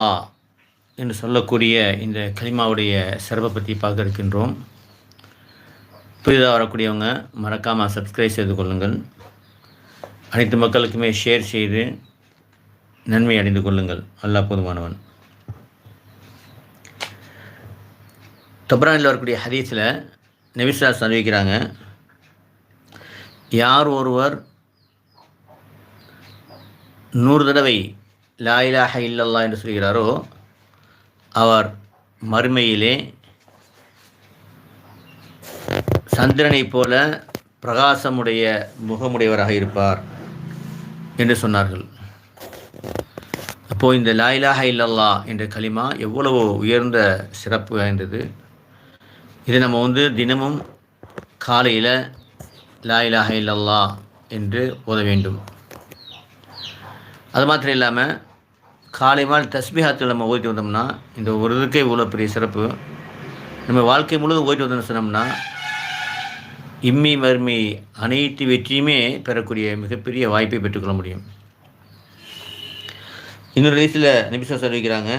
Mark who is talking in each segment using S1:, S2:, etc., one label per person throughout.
S1: என்று சொல்லக்கூடிய இந்த கலிமாவுடைய சிறப்பை பற்றி பார்க்க இருக்கின்றோம். புதிதாக வரக்கூடியவங்க மறக்காமல் சப்ஸ்கிரைப் செய்து கொள்ளுங்கள். அனைத்து மக்களுக்குமே ஷேர் செய்து நன்மை அடைந்து கொள்ளுங்கள். அல்லாஹ் போதுமானவன். தப்ரானில் வரக்கூடிய ஹதீஸில் நபி ஸல்லல்லாஹு அலைஹி அறிவிக்கிறாங்க, யார் ஒருவர் 100 தடவை லா இலாஹ இல்லல்லாஹ் என்று சொல்கிறாரோ அவர் மறுமையிலே சந்திரனைப் போல பிரகாசமுடைய முகமுடையவராக இருப்பார் என்று சொன்னார்கள். அப்போது இந்த லா இலாஹ இல்லல்லாஹ் என்ற கலிமா எவ்வளவோ உயர்ந்த சிறப்பு வாய்ந்தது. இதை நம்ம தினமும் காலையில் லா இலாஹ இல்லல்லாஹ் என்று ஓத வேண்டும். அது மாத்திரம் இல்லாமல் காலை மாலை தஸ்பீஹாத்தில் நம்ம ஓதிட்டு வந்தோம்னா இந்த ஒரு இதுக்கே இவ்வளோ பெரிய சிறப்பு. நம்ம வாழ்க்கை முழுவதும் ஓதிட்டு வந்தோம்னு சொன்னோம்னா இம்மி மறுமை அனைத்து வெற்றியுமே பெறக்கூடிய மிகப்பெரிய வாய்ப்பை பெற்றுக்கொள்ள முடியும். இன்னொரு ஹதீஸில் நபி ஸல்லல்லாஹு அலைஹி அறிவிக்கிறாங்க,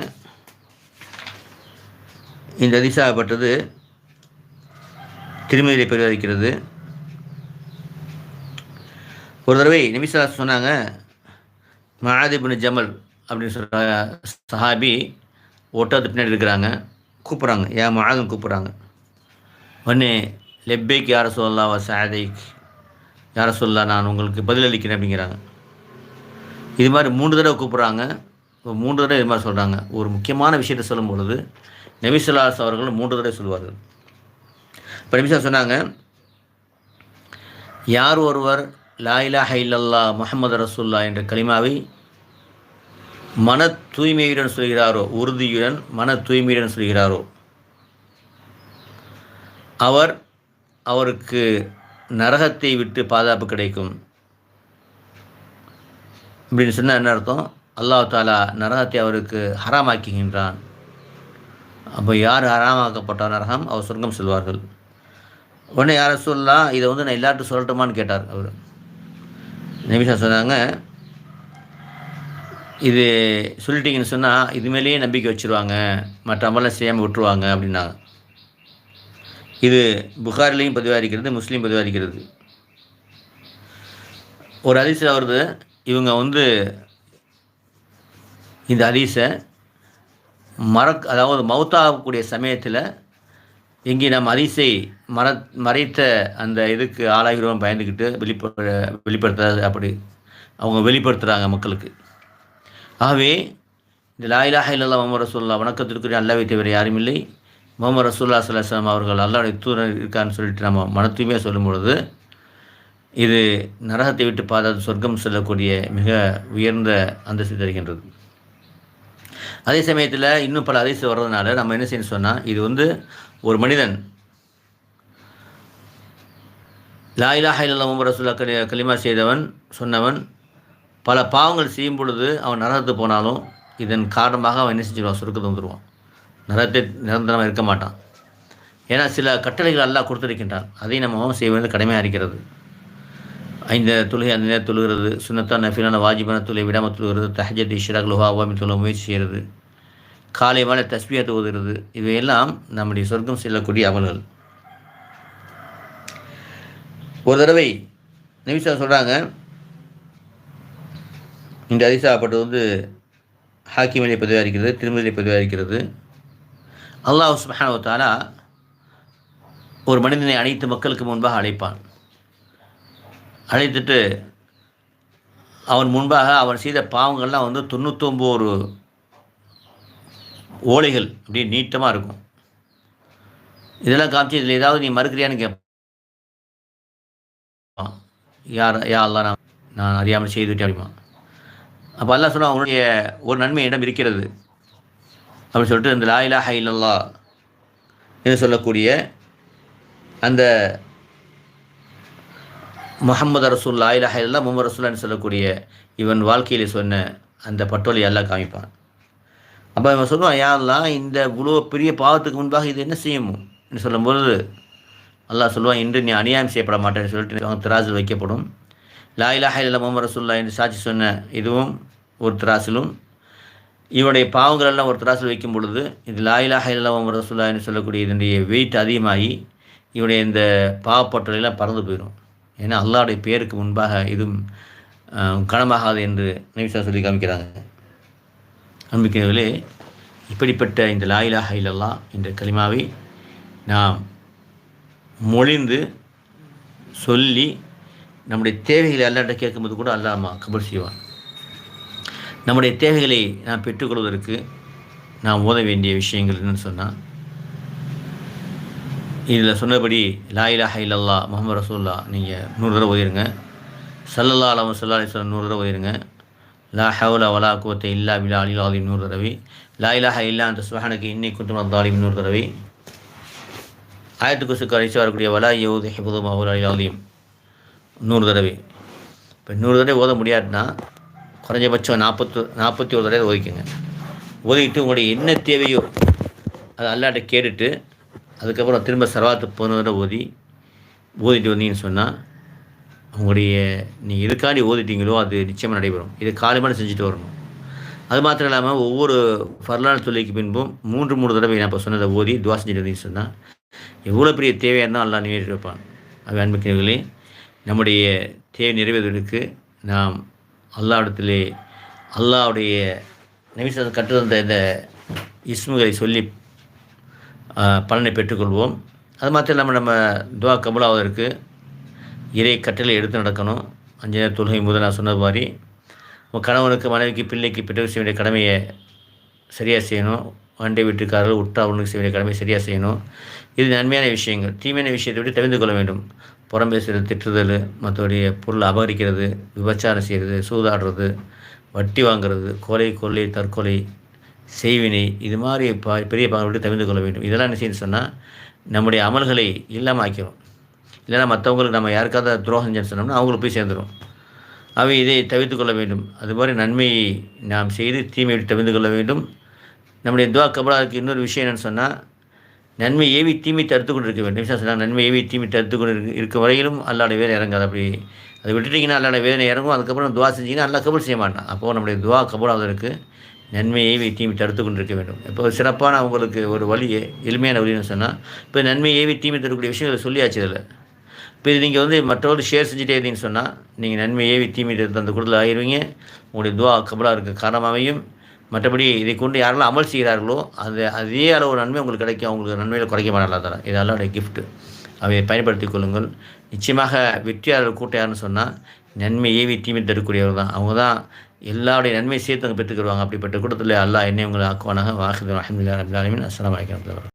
S1: இந்த ஹதீஸாகப்பட்டது திருமதியிலே பதிவாகிறது. ஒரு தடவை நபி ஸல்லல்லாஹு அலைஹி சொன்னாங்க, முஆத் இப்னு ஜமல் அப்படின்னு சொல்கிற சஹாபி ஒட்டகத்து பின்னாடி இருக்கிறாங்க. கூப்பிட்றாங்க, ஏன் முஆத்னு கூப்பிட்றாங்க. உடனே லெப்பைக் யா ரசூலல்லாஹ் வ சஅதைக், யா ரசூலல்லாஹ் நான் உங்களுக்கு பதிலளிக்கிறேன் அப்படிங்கிறாங்க. இது மாதிரி 3 தடவை கூப்பிட்றாங்க. 3 தடவை இது மாதிரி சொல்கிறாங்க. ஒரு முக்கியமான விஷயத்தை சொல்லும் பொழுது நபி ஸல்லல்லாஹு அலைஹி அவர்கள் 3 தடவை சொல்வார்கள். இப்போ நபி ஸல்லல்லாஹு சொன்னாங்க, யார் ஒருவர் லா இலாஹ இல்லல்லாஹ் முஹம்மது ரசூலுல்லாஹ் என்ற கலிமாவை மன தூய்மையுடன் சொல்கிறாரோ, உறுதியுடன் மன தூய்மையுடன் சொல்கிறாரோ, அவருக்கு நரகத்தை விட்டு பாதுகாப்பு கிடைக்கும். அப்படின்னு சொன்னால் என்ன அர்த்தம்? அல்லாஹ் தஆலா நரகத்தை அவருக்கு ஹராமாக்குகின்றான். அப்போ யார் ஹராமாக்கப்பட்ட நரகம் அவர் சொர்க்கம் செல்வார்கள். உடனே யா ரசூலல்லாஹ் இதை நான் எல்லார்ட்டும் சொல்லட்டுமான்னு கேட்டார் அவர். நபி ஸல்லல்லாஹு சொன்னாங்க, இது சொல்லிட்டீங்கன்னு சொன்னால் இது மேலேயே நம்பிக்கை வச்சுருவாங்க, மற்ற அமலாம் செய்யாமல் விட்டுருவாங்க அப்படின்னாங்க. இது புகாரிலையும் பதிவாக இருக்கிறது, முஸ்லீம் பதிவாக இருக்கிறது. ஒரு ஹதீஸில் வருது, இவங்க இந்த ஹதீஸை அதாவது மௌத்தாகக்கூடிய சமயத்தில் எங்கே நம்ம ஹதீஸை மறைத்த அந்த இதுக்கு ஆளாகிறோம் பயந்துக்கிட்டு வெளிப்படுத்த அப்படி அவங்க வெளிப்படுத்துகிறாங்க மக்களுக்கு. ஆகவே இந்த லா இலாஹ இல்லல்லாஹ் முஹம்மது ரசூலுல்லாஹ் வணக்கத்திற்குரிய அல்லாஹ்வை தவிர யாரும் இல்லை, முஹம்மது ரசூலுல்லாஹ் ஸல்லல்லாஹு அலைஹி வஸல்லம் அவர்கள் அல்லாஹ்வுடைய தூதர் இருக்கான்னு சொல்லிட்டு நம்ம மனத்தூய்மையாக சொல்லும் பொழுது இது நரகத்தை விட்டு பாதுகாத்து சொர்க்கம் செல்லக்கூடிய மிக உயர்ந்த அந்தஸ்து தருகின்றது. அதே சமயத்தில் இன்னும் பல ஹதீஸ் வர்றதுனால நம்ம என்ன செய்யணும் சொன்னால், இது ஒரு மனிதன் லா இலாஹ இல்லல்லாஹ் முஹம்மது ரசூலுல்லாஹ் கலிமா சொன்னவன் பல பாவங்கள் செய்யும் பொழுது அவன் நரகத்துக்கு போனாலும் இதன் காரணமாக அவன் என்ன செஞ்சிருவான்? சொர்க்கத்தை வந்துடுவான். நரகத்தை நிரந்தரமாக இருக்க மாட்டான். ஏன்னா சில கட்டளைகள் அல்லாஹ் கொடுத்திருக்கின்றான். அதையும் நம்ம செய்வது கடமையாக இருக்கிறது. 5 தொழுகை அந்த நேரம் தொழுகிறது, சுன்னத்தான நஃபிலான வாஜிபான தொழுகை விடாமல் தொழுகிறது, தஹஜ்ஜத் இஷ்ராக் லுஹா அவ்வாமி தொழ முயற்சி செய்கிறது, காலை மாலை தஸ்பீஹத் ஓதுகிறது, இவையெல்லாம் நம்முடைய சொர்க்கம் செல்லக்கூடிய அமல்கள். ஒரு தடவை நபி ஸல்லல்லாஹு சொல்கிறாங்க, இந்த ஹதீஸாகப்பட்டது ஹாக்கிமிலே பதிவாக இருக்கிறது, திருமதியிலே பதிவாக இருக்கிறது. அல்லாஹ் சுப்ஹானஹு வ தஆலா ஒரு மனிதனை அனைத்து மக்களுக்கு முன்பாக அழைப்பான். அழைத்துட்டு அவன் முன்பாக அவன் செய்த பாவங்கள்லாம் 99 ஓலைகள் அப்படியே நீட்டமாக இருக்கும். இதெல்லாம் காமிச்சு இதில் ஏதாவது நீ மறுக்கிறியான்னு கேட்பான். யா அல்லாஹ் நான் அறியாமல் செய்துவிட்டேன் அப்படிமா. அப்போ அல்லாஹ் சொன்னால் அவனுடைய ஒரு நன்மை இடம் இருக்கிறது அப்படின்னு சொல்லிட்டு இந்த லா இலாஹ இல்லல்லாஹ் என்று சொல்லக்கூடிய அந்த முஹம்மது ரசூலுல்லாஹ் லா இலாஹ இல்லல்லாஹ் முஹம்மது ரசூலுல்லாஹ்னு சொல்லக்கூடிய இவன் வாழ்க்கையில் சொன்ன அந்த பட்டோலை எல்லாம் காமிப்பான். அப்போ இவன் சொல்லுவான், யா அல்லாஹ் இந்த இவ்வளோ பெரிய பாவத்துக்கு முன்பாக இது என்ன செய்யும் என்று சொல்லும்போது அல்லாஹ் சொல்லுவான், இன்று நீ அநியாயம் செய்யப்பட மாட்டேன்னு சொல்லிட்டு அவங்க திராசில் வைக்கப்படும். லா இலாஹ இல்லல்லாஹ் முஹம்மது ரசூலுல்லாஹ் என்று சாட்சி சொன்ன இதுவும் ஒரு திராசிலும், இவனுடைய பாவங்கள் எல்லாம் ஒரு தராசில் வைக்கும் பொழுது இது லா இலாஹ இல்லல்லாஹு முஹம்மது ரசூலுல்லாஹ்னு சொல்லக்கூடிய இதனுடைய வெயிட் அதிகமாகி இவனுடைய இந்த பாவப்பட்டலையெல்லாம் பறந்து போயிடும். ஏன்னா அல்லாஹ்வுடைய பேருக்கு முன்பாக இதுவும் கனமாகாது என்று நபி ஸல்லல்லாஹு சொல்லி காமிக்கிறாங்க. அன்பிற்குரியவர்களே, இப்படிப்பட்ட இந்த லா இலாஹ இல்லல்லாஹ் என்ற கலிமாவை நாம் மொழிந்து சொல்லி நம்முடைய தேவைகளை அல்லாஹ்ட்ட கேட்கும்போது கூட அல்லாஹ் கபூல் செய்வான். நம்முடைய தேவைகளை நாம் பெற்றுக்கொள்வதற்கு நாம் ஓத வேண்டிய விஷயங்கள் என்னென்னு சொன்னால், இதில் சொன்னபடி லா இலாஹ இல்லல்லாஹ் முஹம்மது ரசூலுல்லாஹ் நீங்கள் 100 தடவை ஓதிருங்க. ஸல்லல்லாஹு அலைஹி வஸல்லம் 100 தடவை ஓதிருங்க. லா ஹவ்ல வலா குவத்த இல்லா பில்லாஹில் அலியில் அஸீம் 100 தடவை. லா இலாஹ இல்லா அன்த சுப்ஹானக இன்னி குன்து மினல் ஸாலிமீன் 100 தடவை. ஆயத்து குர்ஸி கடைசி வரக்கூடிய வலா யஊது ஹிஃபுதுஹுமா வல் அலியில் அஸீம் 100 தடவை. இப்போ 100 தடவை ஓத முடியாதுன்னா குறைஞ்சபட்சம் 41 தடவை ஓதிக்குங்க. ஓதிக்கிட்டு உங்களுடைய என்ன தேவையோ அதை அல்லாஹ்ட்ட கேட்டுட்டு அதுக்கப்புறம் திரும்ப சலவாத்து 11 தடவை ஓதிட்டு வந்தீங்கன்னு சொன்னால் உங்களுடைய நீங்கள் எதுக்காண்டி ஓதிட்டீங்களோ அது நிச்சயமாக நடைபெறும். இது காலையில் செஞ்சுட்டு வரணும். அது மாத்திரம் இல்லாமல் ஒவ்வொரு ஃபர்லான தொழுகைக்கு பின்பும் 3 தடவை நான் இப்போ சொன்னதை ஓதி துவா செஞ்சுட்டு வந்தீங்கன்னு சொன்னால் எவ்வளோ பெரிய தேவையாக இருந்தால் அல்லாஹ் நிறைவேற்றி வைப்பான். அது அன்புக்கினர்களே, நம்முடைய தேவை நிறைவேறுவதற்கு நாம் அல்லாஹ்விடத்திலே அல்லாஹ்வுடைய நபி ஸல்லல்லாஹு கற்றுத்தந்த இந்த இஸ்முகளை சொல்லி பலனை பெற்றுக்கொள்வோம். அது மாத்திரம் இல்லாமல் நம்ம துவா கபூலாவதற்கு இறை கட்டளை எடுத்து நடக்கணும். 5 நேர தொழுகை முதல் நான் சொன்னது மாதிரி உங்கள் கணவனுக்கு மனைவிக்கு பிள்ளைக்கு பெற்றோர் செய்ய வேண்டிய கடமையை சரியாக செய்யணும். அண்டை வீட்டுக்காரர்கள் உற்றார்களுக்கு செய்ய வேண்டிய கடமையை சரியாக செய்யணும். இது நன்மையான விஷயங்கள். தீமையான விஷயத்தை விட்டு தவிர்த்து கொள்ள வேண்டும். புறம் பேசுகிறது, திட்டுதல், மற்றவருடைய பொருளை அபகரிக்கிறது, விபச்சாரம் செய்கிறது, சூதாடுறது, வட்டி வாங்கிறது, கொலை, தற்கொலை, செய்வினை, இது மாதிரி பெரிய பாவங்களை விட்டு தவிர்த்து கொள்ள வேண்டும். இதெல்லாம் என்ன செய்யணும்னு சொன்னால் நம்முடைய அமல்களை இல்லாமல் ஆக்கிறோம். இல்லைன்னா மற்றவங்களுக்கு நம்ம யாருக்காவது துரோகம் செஞ்சோன்னு சொன்னோம்னா அவங்களுக்கு போய் சேர்ந்துடும். அவை இதை தவிர்த்து கொள்ள வேண்டும். அதுமாதிரி நன்மையை நாம் செய்து தீமையை விட்டு தவிர்த்து கொள்ள வேண்டும். நம்முடைய துவா கபூலாவுக்கு இன்னொரு விஷயம் என்னென்னு சொன்னால், நன்மை ஏவி தீமை தடுத்து கொண்டு இருக்க வேண்டும். சொன்னால் நன்மை ஏவி தீமை தடுத்து கொண்டு இருக்க வரையிலும் அல்லாஹ்வுடைய வேலை இறங்காது. அப்படி அதை விட்டுட்டிங்கன்னா அல்லாஹ்வுடைய வேதனை இறங்கும். அதுக்கப்புறம் துவா செஞ்சிங்கன்னா அல்லாஹ் கபூல் செய்ய மாட்டான். அப்போது நம்முடைய துவா கபூலாவதற்கு நன்மை ஏவி தீமை தடுத்து கொண்டு இருக்க வேண்டும். இப்போ சிறப்பான அவங்களுக்கு ஒரு வழி, எளிமையான வழின்னு சொன்னால், இப்போ நன்மை ஏவி தீமை தரக்கூடிய விஷயங்களை சொல்லியாச்சு. இதில் இப்போ இது நீங்கள் மற்றவர்கள் ஷேர் செஞ்சுட்டே இருந்தீங்கன்னு சொன்னால் நீங்கள் நன்மை ஏவி தீமை அந்த கூடத்தில் ஆகிடுவீங்க. உங்களுடைய துவா கபூலாக இருக்க காரணமாகவும், மற்றபடி இதை கொண்டு யாரெல்லாம் அமல் செய்கிறார்களோ அதே அளவு நன்மை உங்களுக்கு கிடைக்கும். அவங்களுக்கு நன்மையில் குறைக்க மாட்டாங்களா தரேன். இது அல்லாஹ்வுடைய கிஃப்ட்டு. அவை பயன்படுத்தி கொள்ளுங்கள். நிச்சயமாக வெற்றியாளர் கூட்டம் யாருன்னு சொன்னால் நன்மை ஏவி தீமை தரக்கூடியவர் தான். அவங்க தான் எல்லாருடைய நன்மை சேர்த்து அங்கே பெற்றுக்கிடுவாங்க. அப்படிப்பட்ட கூட்டத்தில் அல்லாஹ் என்னை உங்களை ஆக்குவானாக. வாஹிது அல்ஹம்துலில்லாஹி ரப்பில் ஆலமீன். அஸ்ஸலாமு அலைக்கும்.